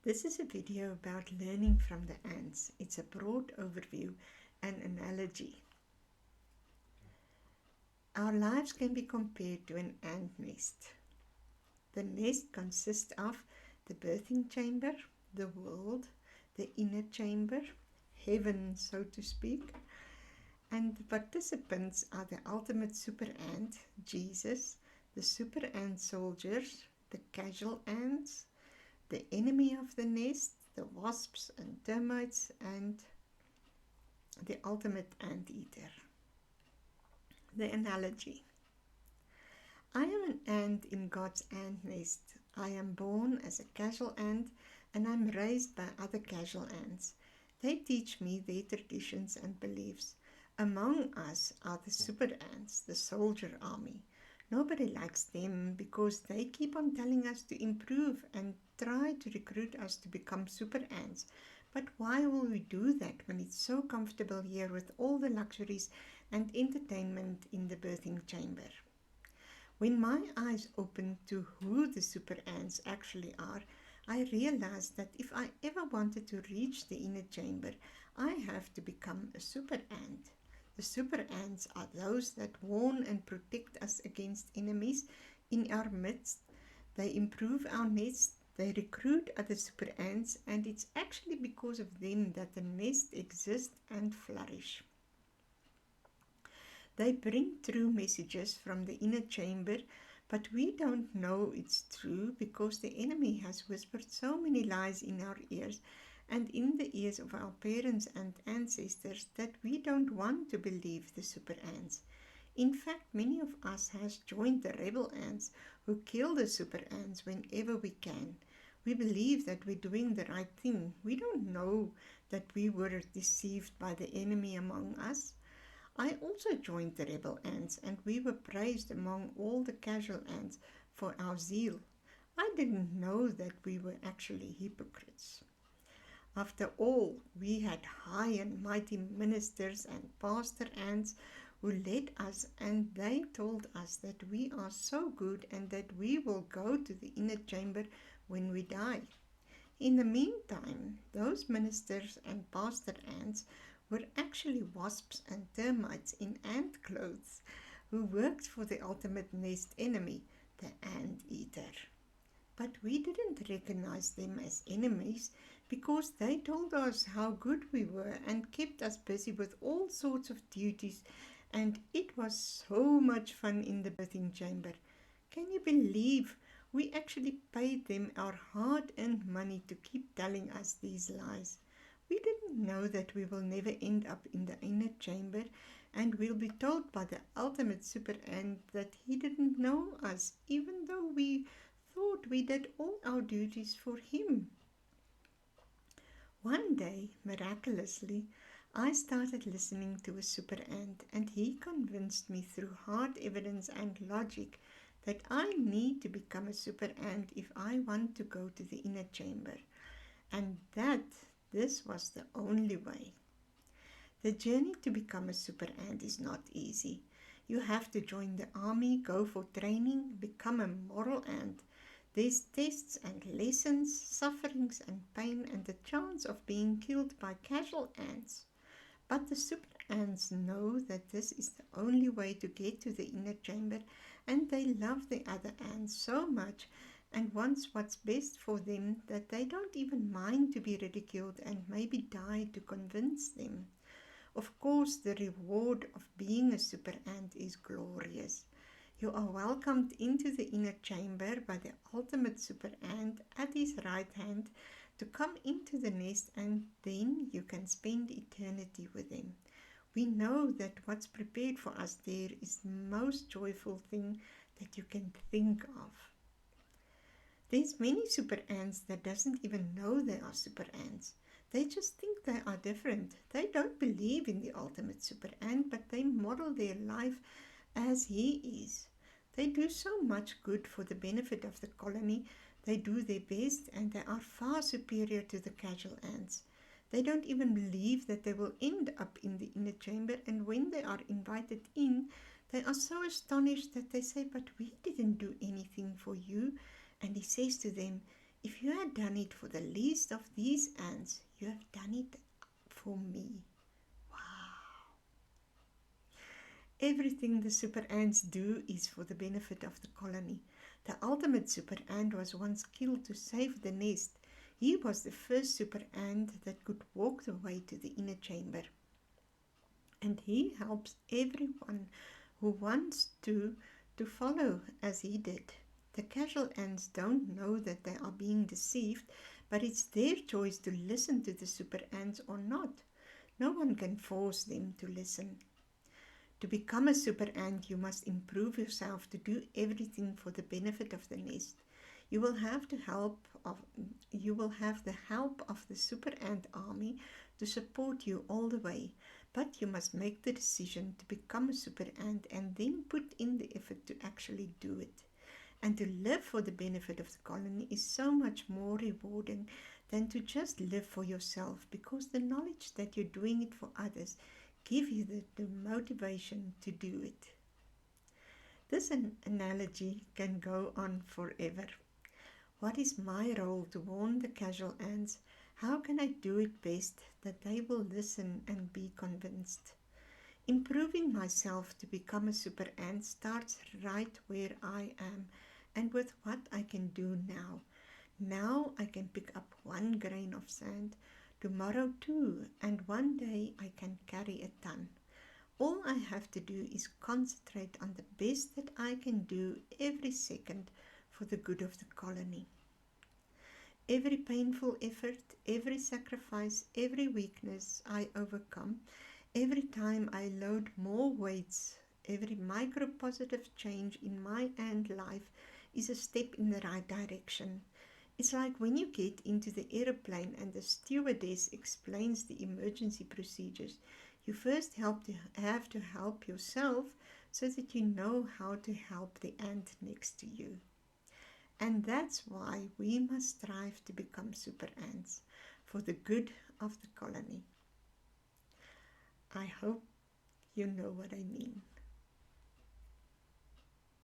This is a video about learning from the ants. It's a broad overview and analogy. Our lives can be compared to an ant nest. The nest consists of the birthing chamber, the world, the inner chamber, heaven, so to speak, and the participants are the ultimate super ant, Jesus, the super ant soldiers, the casual ants, the enemy of the nest, the wasps and termites, and the ultimate anteater. The analogy. I am an ant in God's ant nest. I am born as a casual ant and I'm raised by other casual ants. They teach me their traditions and beliefs. Among us are the super ants, the soldier army. Nobody likes them because they keep on telling us to improve and try to recruit us to become super ants. But why will we do that when it's so comfortable here with all the luxuries and entertainment in the birthing chamber? When my eyes opened to who the super ants actually are, I realized that if I ever wanted to reach the inner chamber, I have to become a super ant. The super ants are those that warn and protect us against enemies in our midst. They improve our nest, they recruit other super ants, and it's actually because of them that the nest exists and flourish. They bring true messages from the inner chamber, but we don't know it's true because the enemy has whispered so many lies in our ears and in the ears of our parents and ancestors that we don't want to believe the super ants. In fact, many of us has joined the rebel ants who kill the super ants whenever we can. We believe that we're doing the right thing. We don't know that we were deceived by the enemy among us. I also joined the rebel ants and we were praised among all the casual ants for our zeal. I didn't know that we were actually hypocrites. After all, we had high and mighty ministers and pastor ants who led us, and they told us that we are so good and that we will go to the inner chamber when we die. In the meantime, those ministers and pastor ants were actually wasps and termites in antclothes who worked for the ultimate nest enemy, the anteater. But we didn't recognize them as enemies because they told us how good we were and kept us busy with all sorts of duties, and it was so much fun in the birthing chamber. Can you believe we actually paid them our hard-earned money to keep telling us these lies? We didn't know that we will never end up in the inner chamber and we'll be told by the ultimate super ant that he didn't know us, even though we thought we did all our duties for him. One day, miraculously, I started listening to a super ant and he convinced me through hard evidence and logic that I need to become a super ant if I want to go to the inner chamber, and that this was the only way. The journey to become a super ant is not easy. You have to join the army, go for training, become a moral ant. There's tests and lessons, sufferings and pain, and the chance of being killed by casual ants. But the super ants know that this is the only way to get to the inner chamber, and they love the other ants so much and wants what's best for them that they don't even mind to be ridiculed and maybe die to convince them. Of course, the reward of being a super ant is glorious. You are welcomed into the inner chamber by the ultimate super ant at his right hand to come into the nest, and then you can spend eternity with him. We know that what's prepared for us there is the most joyful thing that you can think of. There's many super ants that doesn't even know they are super ants. They just think they are different. They don't believe in the ultimate super ant, but they model their life as he is. They do so much good for the benefit of the colony. They do their best and they are far superior to the casual ants. They don't even believe that they will end up in the inner chamber, and when they are invited in, they are so astonished that they say, "But we didn't do anything for you." And he says to them, If you had done it for the least of these ants, you have done it for me. Wow. Everything the super ants do is for the benefit of the colony. The ultimate super ant was once killed to save the nest. He was the first super ant that could walk the way to the inner chamber. And he helps everyone who wants to follow as he did. The casual ants don't know that they are being deceived, but it's their choice to listen to the super ants or not. No one can force them to listen. To become a super ant, you must improve yourself to do everything for the benefit of the nest. You will have you will have the help of the super ant army to support you all the way, but you must make the decision to become a super ant and then put in the effort to actually do it. And to live for the benefit of the colony is so much more rewarding than to just live for yourself, because the knowledge that you're doing it for others give you the motivation to do it. This analogy can go on forever. What is my role to warn the casual ants? How can I do it best that they will listen and be convinced? Improving myself to become a super ant starts right where I am and with what I can do now. Now I can pick up one grain of sand, tomorrow two, and one day I can carry a ton. All I have to do is concentrate on the best that I can do every second for the good of the colony. Every painful effort, every sacrifice, every weakness I overcome, every time I load more weights, every micro positive change in my ant life is a step in the right direction. It's like when you get into the aeroplane and the stewardess explains the emergency procedures. You first have to help yourself so that you know how to help the ant next to you. And that's why we must strive to become super ants for the good of the colony. I hope you know what I mean.